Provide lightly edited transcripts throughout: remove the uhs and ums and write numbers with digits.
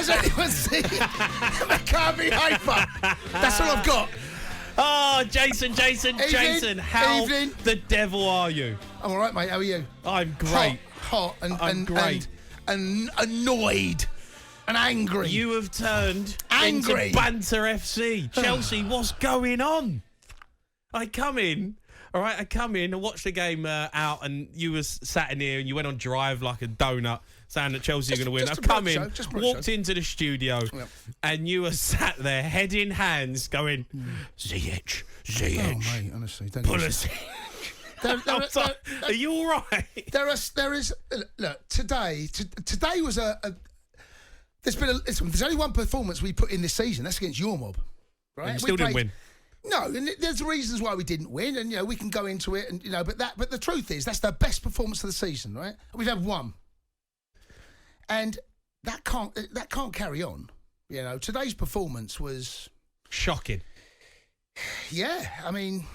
Has anyone seen Maccabi Haifa? That's all I've got. Oh, Jason, how the devil are you? I'm all right, mate. How are you? I'm great. Hot and great. And annoyed and angry. You have turned angry into Banter FC. Chelsea, what's going on? I come in and watched the game out, and you were sat in here and you went on drive like a donut, saying that Chelsea are going to win. I've come in, walked into the studio, and you were sat there, head in hands, going, Ziyech. Oh, mate, honestly, don't pull us in. Are you all right? There is. Look, today was there's only one performance we put in this season. That's against your mob, right? And you still didn't win. No, and there's reasons why we didn't win, and we can go into it, and but the truth is that's the best performance of the season, right? We've had one, and that can't carry on. Today's performance was shocking. Yeah, I mean.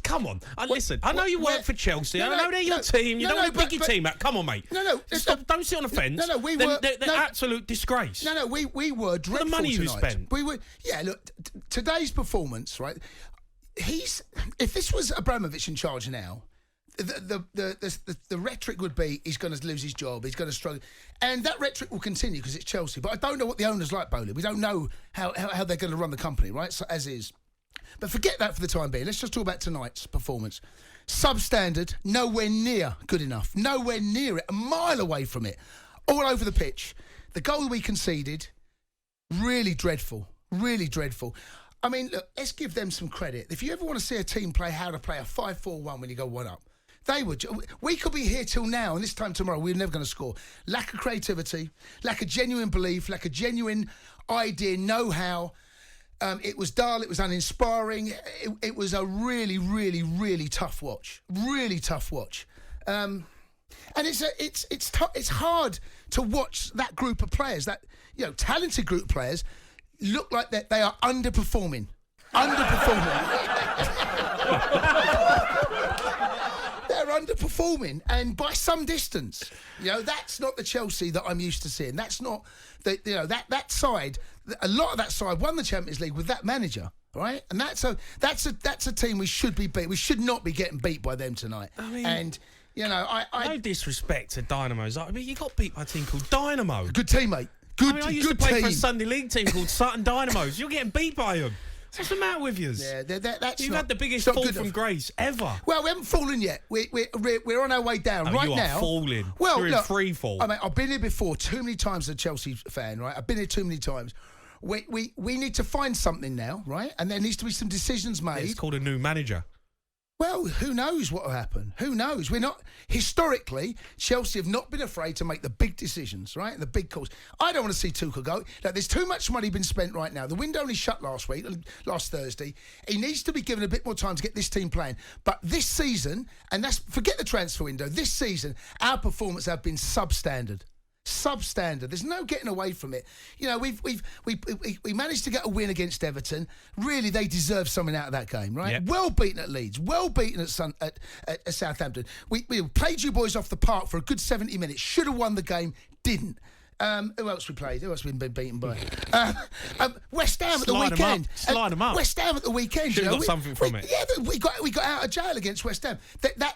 Come on, listen. I know you work for Chelsea. I know they're your team. You don't want to pick your team out. Come on, mate. Stop. Don't sit on the fence. They're absolute disgrace. We were dreadful. The money tonight. you spent. We were. Yeah, look. Today's performance, right? If this was Abramovich in charge now, the rhetoric would be he's going to lose his job. He's going to struggle, and that rhetoric will continue because it's Chelsea. But I don't know what the owners like, Bowley. We don't know how they're going to run the company, right? So as is. But forget that for the time being. Let's just talk about tonight's performance. Substandard, nowhere near good enough. Nowhere near it. A mile away from it. All over the pitch. The goal we conceded, really dreadful. Really dreadful. I mean, look, let's give them some credit. If you ever want to see a team play how to play a 5-4-1 when you go one up, they would. We could be here till now, and this time tomorrow, we're never going to score. Lack of creativity, lack of genuine belief, lack of genuine idea, know-how. It was dull. It was uninspiring. It was a really, really, really tough watch. Really tough watch. And it's hard to watch that group of players, that talented group of players, look like that they are underperforming. They're underperforming, and by some distance. That's not the Chelsea that I'm used to seeing. That's not that side. A lot of that side won the Champions League with that manager, right? And that's a team we should be beat. We should not be getting beat by them tonight. I mean, no disrespect to Dynamo Zagreb. I mean, you got beat by a team called Dynamo. Good team, mate. I used to play for a Sunday League team called Sutton Dynamos. You're getting beat by them. What's the matter with you? Yeah, You've had the biggest fall from grace ever. Well, we haven't fallen yet. We're on our way down right now. You are falling. Well, you're in free fall. I mean, I've been here before too many times as a Chelsea fan, right? I've been here too many times. We need to find something now, right? And there needs to be some decisions made. It's called a new manager. Well, who knows what will happen? Who knows? Historically, Chelsea have not been afraid to make the big decisions, right? The big calls. I don't want to see Tuchel go. Like, there's too much money been spent right now. The window only shut last Thursday. He needs to be given a bit more time to get this team playing. But this season, and forget the transfer window, this season, our performance have been substandard. Substandard. There's no getting away from it. We managed to get a win against Everton. Really, they deserve something out of that game, right? Yep. Well beaten at Leeds. Well beaten at Southampton. We played you boys off the park for a good 70 minutes. Should have won the game. Didn't. Who else we played? Who else we been beaten by? West Ham at the weekend. Slide them up. West Ham at the weekend. Should have got something from it. Yeah, we got out of jail against West Ham.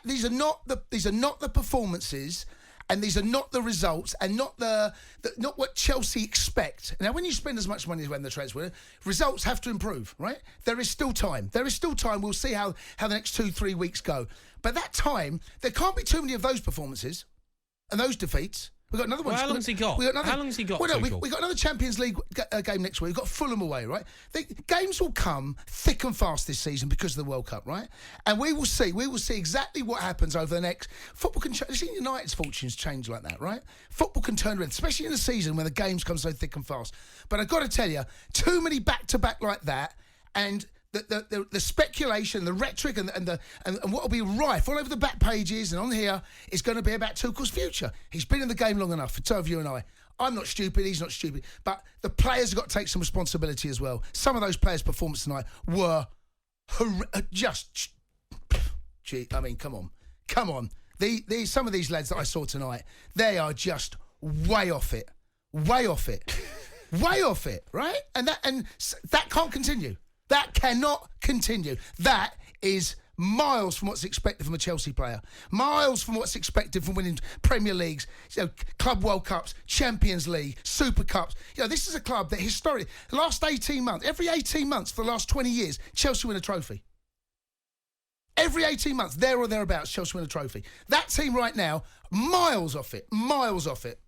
These are not the performances. And these are not the results, and not what Chelsea expect. Now, when you spend as much money as when the transfer, results have to improve, right? There is still time. We'll see how the next 2-3 weeks go. But that time, there can't be too many of those performances and those defeats. We've got another one. Well, how long's he got? How long's he got? Well, no, we've got another Champions League game next week. We've got Fulham away, right? The games will come thick and fast this season because of the World Cup, right? And we will see exactly what happens over the next. Football can change. United's fortunes change like that, right? Football can turn around, especially in a season when the games come so thick and fast. But I've got to tell you, too many back-to-back like that, and the speculation, the rhetoric, and what will be rife all over the back pages and on here is going to be about Tuchel's future. He's been in the game long enough, for two of you and I. I'm not stupid, he's not stupid. But the players have got to take some responsibility as well. Some of those players' performances tonight were just... Gee, I mean, come on. Some of these lads that I saw tonight, they are just way off it. Way off it, right? And that can't continue. That cannot continue. That is miles from what's expected from a Chelsea player. Miles from what's expected from winning Premier Leagues, Club World Cups, Champions League, Super Cups. This is a club that historically, the last 18 months, every 18 months for the last 20 years, Chelsea win a trophy. Every 18 months, there or thereabouts, Chelsea win a trophy. That team right now, miles off it. Miles off it.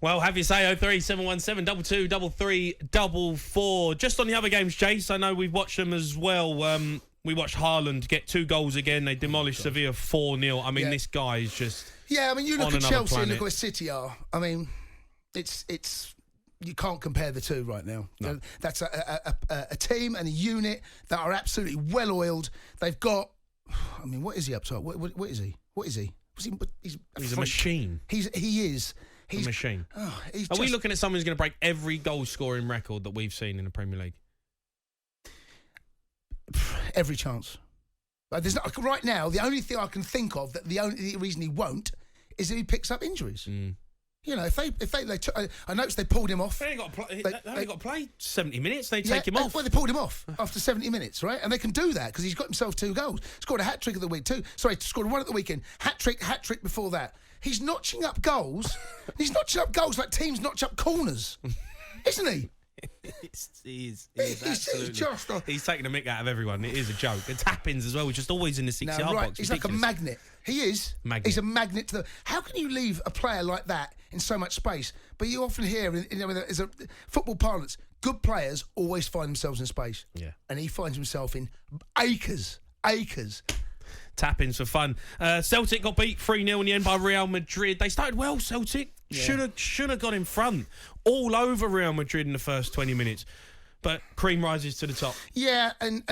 Well, have you say 03717 223344. Just on the other games, Jace, I know we've watched them as well. We watched Haaland get 2 goals again. They demolished Sevilla 4-0. I mean, this guy is just you look at Chelsea planet. and look where City are. I mean, it's you can't compare the two right now. No. That's a team and a unit that are absolutely well-oiled. They've got... I mean, what is he up to? What is he? What is he? He's a machine. He is. He's a machine. Are we looking at someone who's going to break every goal-scoring record that we've seen in the Premier League? Every chance. There's not, right now, the only thing I can think of that the only reason he won't is if he picks up injuries. If they I noticed they pulled him off. They only got to play 70 minutes. They take him off. Well, they pulled him off after 70 minutes, right? And they can do that because he's got himself 2 goals. Scored a hat-trick of the week, too. Sorry, scored 1 at the weekend. Hat-trick before that. He's notching up goals. He's notching up goals like teams notch up corners. Isn't he? He's absolutely. He's taking a mick out of everyone. It is a joke. The tap-ins as well. He's just always in the 6-yard box. He's like a magnet. He is. He's a magnet to the... How can you leave a player like that in so much space? But you often hear, as a football parlance, good players always find themselves in space. Yeah. And he finds himself in acres. Tap-ins for fun. Celtic got beat 3-0 in the end by Real Madrid. They started well, Celtic. Yeah. Should have got in front all over Real Madrid in the first 20 minutes. But cream rises to the top. Yeah, and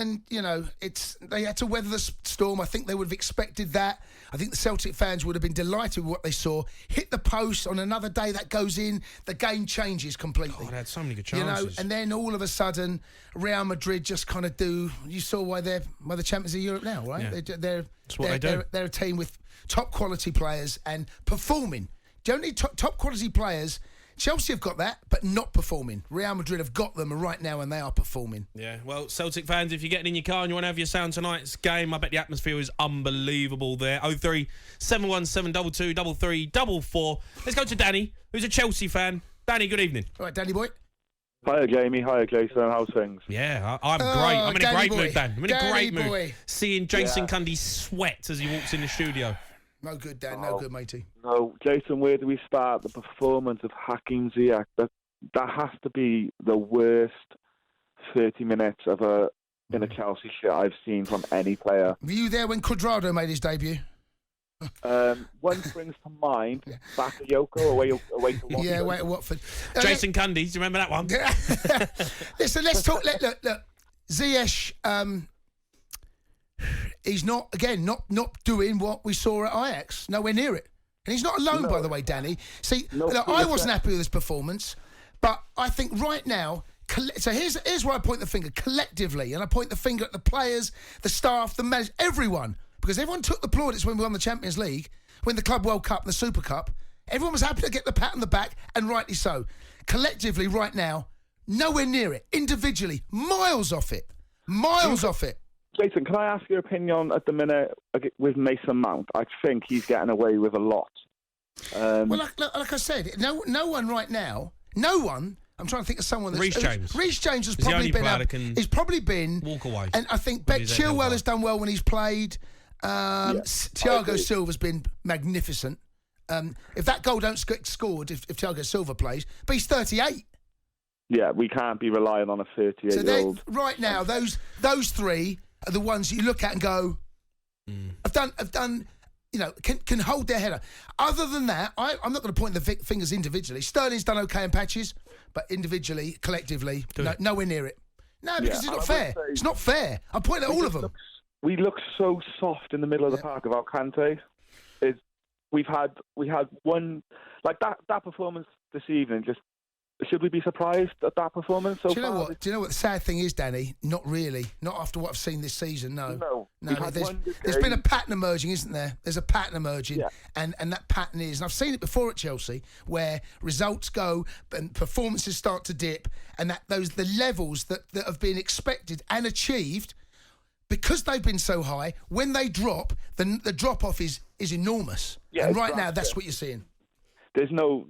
they had to weather the storm. I think they would have expected that. I think the Celtic fans would have been delighted with what they saw. Hit the post on another day that goes in, the game changes completely. Oh, they had so many good chances. And then all of a sudden, Real Madrid just kind of do. You saw why they're the champions of Europe now, right? Yeah. That's what they do. They're a team with top quality players and performing. Don't need top quality players. Chelsea have got that, but not performing. Real Madrid have got them right now, and they are performing. Yeah, well, Celtic fans, if you're getting in your car and you want to have your sound tonight's game, I bet the atmosphere is unbelievable there. 03717 223344. Let's go to Danny, who's a Chelsea fan. Danny, good evening. All right, Danny boy. Hiya, Jamie. Hiya, Jason. How's things? Yeah, I'm great. I'm in a great mood, Dan. I'm in a great mood. Seeing Jason Cundy sweat as he walks in the studio. No good, Dan. No good, matey. No, Jason, where do we start? The performance of Hakim Ziyech. That has to be the worst 30 minutes in a Chelsea shirt I've seen from any player. Were you there when Cuadrado made his debut? One springs to mind, Bakayoko away to Watford. Yeah, away to Watford. Jason Cundy, do you remember that one? Listen, let's talk. Look. Ziyech, he's not doing what we saw at Ajax. Nowhere near it. And he's not alone, by the way, Danny. See, I wasn't happy with his performance, but I think right now, so here's where I point the finger, collectively, and I point the finger at the players, the staff, the managers, everyone, because everyone took the plaudits when we won the Champions League, win the Club World Cup and the Super Cup. Everyone was happy to get the pat on the back, and rightly so. Collectively, right now, nowhere near it. Individually, miles off it. Jason, can I ask your opinion at the minute with Mason Mount? I think he's getting away with a lot. Well, like I said, no one right now, I'm trying to think of someone that's... Reece James has probably been... Walk away. And I think Chilwell has done well when he's played. Thiago Silva's been magnificent. If that goal don't get scored, if Thiago Silva plays, but he's 38. Yeah, we can't be relying on a 38-year-old. So right now, those three are the ones that you look at and go, have done, can hold their head up. Other than that, I'm not going to point the fingers individually. Sterling's done okay in patches, but individually, collectively, nowhere near it. No, because it's not fair. It's not fair. I'm pointing at all of them. We look so soft in the middle of the park without Kante. We had one like that performance this evening. Just should we be surprised at that performance so Do you know far? what? Do you know what the sad thing is, Danny? Not really. Not after what I've seen this season. No. We've had one good There's game. been a pattern emerging, isn't there? There's a pattern emerging, Yeah. and that pattern is, and I've seen it before at Chelsea, where results go and performances start to dip, and the levels that have been expected and achieved, because they've been so high, when they drop, the drop off is enormous. Yeah, and it's right now, drastic. that's what you're seeing. There's no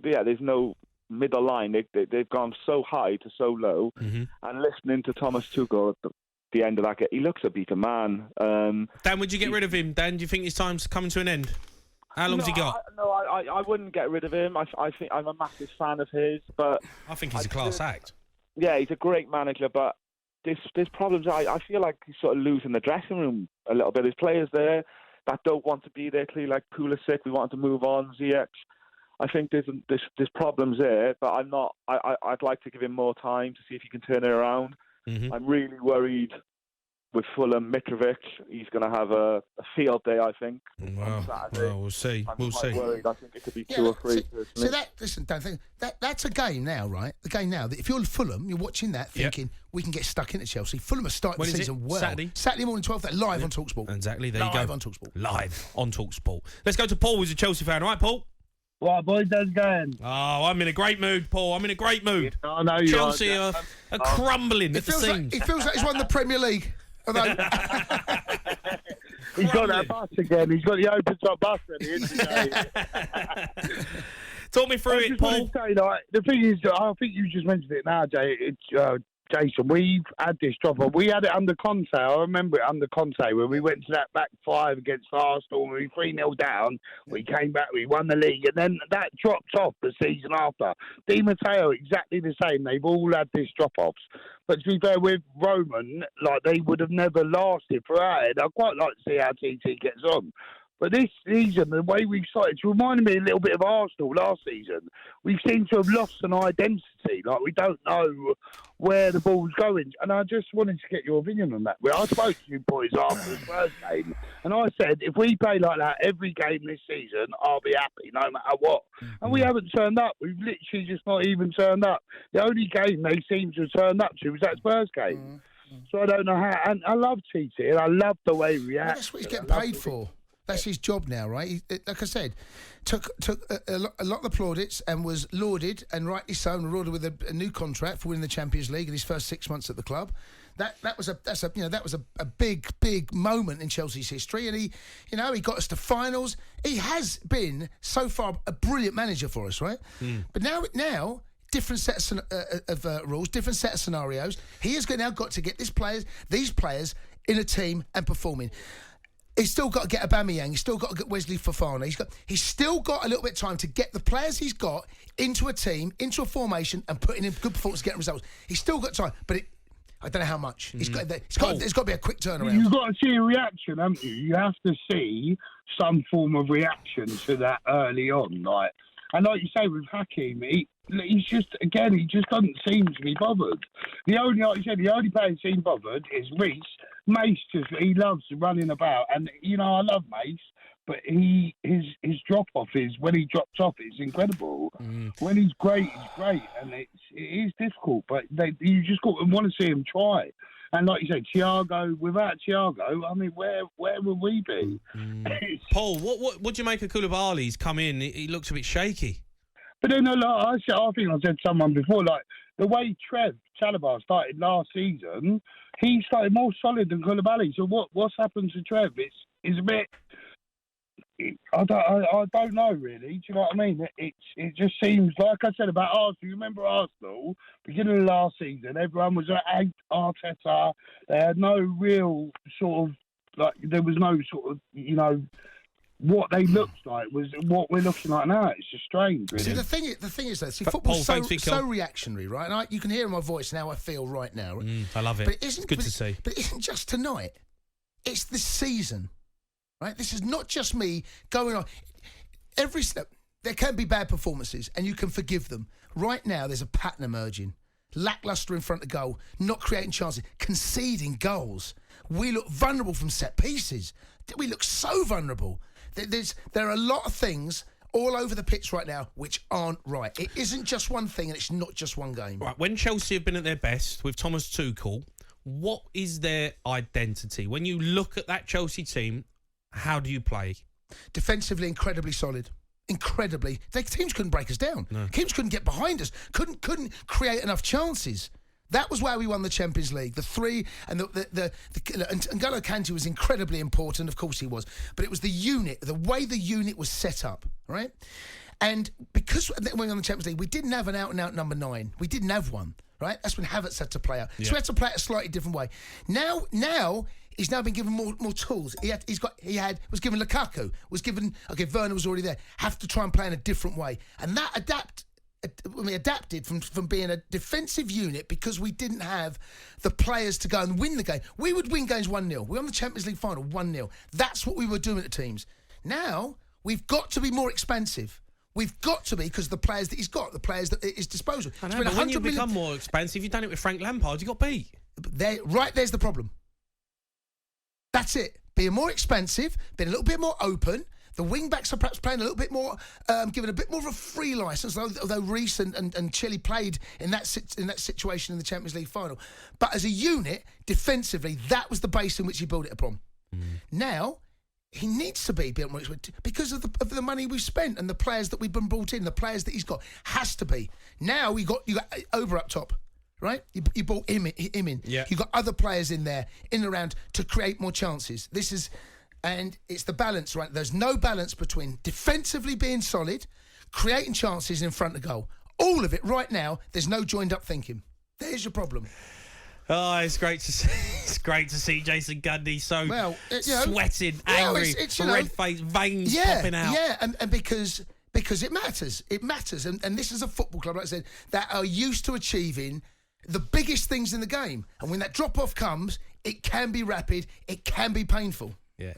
middle line. They've gone so high to so low. Mm-hmm. And listening to Thomas Tuchel at the end of that game, he looks a beaten man. Dan, would you get rid of him? Dan, do you think his time's coming to an end? How long's he got? I wouldn't get rid of him. I think I'm a massive fan of his, but I think he's a class act. yeah, he's a great manager. But there's problems. I feel like he's sort of losing the dressing room a little bit. There's players there that don't want to be there. Clearly, like Pulisic, we want to move on. Ziyech. I think there's problems there, but I'm not. I'd like to give him more time to see if he can turn it around. Mm-hmm. I'm really worried with Fulham. Mitrovic, he's going to have a field day, I think. on Saturday. Well, we'll see. I'm We'll quite see. worried. I think it could be 2 or 3. So listen, Dan, that's a game now, right? The game now that if you're Fulham, you're watching that thinking we can get stuck into Chelsea. Fulham are starting When the is season it? well. Saturday morning, 12:00, live on talkSPORT. Exactly. There you Live go. on talkSPORT. Live on talkSPORT. Let's go to Paul, who's a Chelsea fan. All right, Paul? Right, boys, how's it going? Oh, I'm in a great mood, Paul. I'm in a great mood. I know you Chelsea are. are crumbling It at the feels seams. like he's won the Premier League. Although, He's got that bus again. He's got the open top bus ready, isn't he? Talk me through it, Paul. Say, like, the thing is, I think you just mentioned it now, Jason. We've had this drop off. We had it under Conte. I remember it under Conte when we went to that back 5 against Arsenal. And we 3-0 down. We came back. We won the league, and then that dropped off the season after. Di Matteo, exactly the same. They've all had this drop offs. But to be fair, with Roman, like they would have never lasted throughout it. I quite like to see how TT gets on. But this season, the way we've started, it's reminded me a little bit of Arsenal last season. We seem to have lost an identity. Like, we don't know where the ball's going. And I just wanted to get your opinion on that. I spoke to you boys after the first game, and I said, if we play like that every game this season, I'll be happy, no matter what. And we haven't turned up. We've literally just not even turned up. The only game they seem to have turned up to was that Spurs game. So I don't know how. And I love TT, and I love the way he reacts. that's what he's getting paid for. That's his job now, right? Like I said, took a lot of the plaudits and was lauded, and rightly so, and rewarded with a new contract for winning the Champions League in his first 6 months at the club. That was a big moment in Chelsea's history, and he got us to finals. He has been so far a brilliant manager for us, right? But now. Different set of rules, different set of scenarios. He has now got to get these players in a team and performing. He's still got to get Aubameyang. He's still got to get Wesley Fofana. He's still got a little bit of time to get the players he's got into a team, into a formation, and putting in good performance, getting results. He's still got time, but I don't know how much. There's got to be a quick turnaround. You've got to see a reaction, haven't you? You have to see some form of reaction to that early on, like. And like you say with Hakim, he just doesn't seem to be bothered. Like you said, the only player who seems bothered is Reece. Mace he loves running about, and I love Mace, but his drop off is when he drops off, it's incredible. When he's great, and it is difficult, but you just want to see him try. And like you said, without Thiago, I mean, where would we be? Paul, what do you make of Koulibaly's come in? He looks a bit shaky. But then, I think I said to someone before, like, the way Trev Chalobah started last season, he started more solid than Koulibaly. So what's happened to Trev? It's a bit... I don't know, really. Do you know what I mean? It just seems, like I said about Arsenal, you remember Arsenal, beginning of last season, everyone was at Arteta. They had no real sort of, like, there was no sort of, what they looked like was what we're looking like now. It's just strange, really. See, the thing is, though, football's Paul, so reactionary, right? And you can hear in my voice and how I feel right now. I love it. But it's good to see. But it isn't just tonight. It's this season, right? This is not just me going on. Every step, there can be bad performances, and you can forgive them. Right now, there's a pattern emerging. Lacklustre in front of goal, not creating chances, conceding goals. We look vulnerable from set pieces. We look so vulnerable. There are a lot of things all over the pitch right now which aren't right. It isn't just one thing, and it's not just one game. Right, when Chelsea have been at their best with Thomas Tuchel, what is their identity? When you look at that Chelsea team, how do you play? Defensively, incredibly solid. Incredibly. Teams couldn't break us down. No. Teams couldn't get behind us. Couldn't create enough chances. That was why we won the Champions League. The three and and N'Golo Kante was incredibly important. Of course he was, but it was the unit, the way the unit was set up, right? And because when we won the Champions League, we didn't have an out-and-out number 9. We didn't have one, right? That's when Havertz had to play out. So we had to play it a slightly different way. Now he's now been given more tools. Was given Lukaku, was given Werner was already there. Have to try and play in a different way, and that we adapted from being a defensive unit because we didn't have the players to go and win the game. We would win games 1-0. We won the Champions League final 1-0. That's what we were doing at teams. Now we've got to be more expansive. We've got to be, because the players that he's got, the players at his disposal. I know, but when you become more expansive, you've done it with Frank Lampard, you got beat. There's the problem. That's it. Being more expansive, being a little bit more open. The wing-backs are perhaps playing a little bit more, given a bit more of a free licence, although Reece and Chile played in that situation in the Champions League final. But as a unit, defensively, that was the base in which he built it upon. Now, he needs to be built more because of the money we've spent and the players that we've been brought in, the players that he's got. Has to be. Now, you got Over up top. Right, you brought him in. Yeah. You got other players in there, in and around, to create more chances. And it's the balance, right? There's no balance between defensively being solid, creating chances in front of goal. All of it right now. There's no joined up thinking. There's your problem. Oh, it's great to see. It's great to see Jason Cundy sweating, angry, red face, veins popping out. Yeah, and because it matters. It matters, and this is a football club, like I said, that are used to achieving the biggest things in the game. And when that drop-off comes, it can be rapid, it can be painful. Yeah.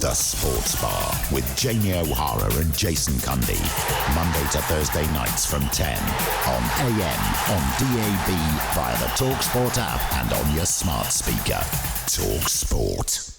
The Sports Bar with Jamie O'Hara and Jason Cundy. Monday to Thursday nights from 10 on AM, on DAB, via the talkSPORT app and on your smart speaker. talkSPORT.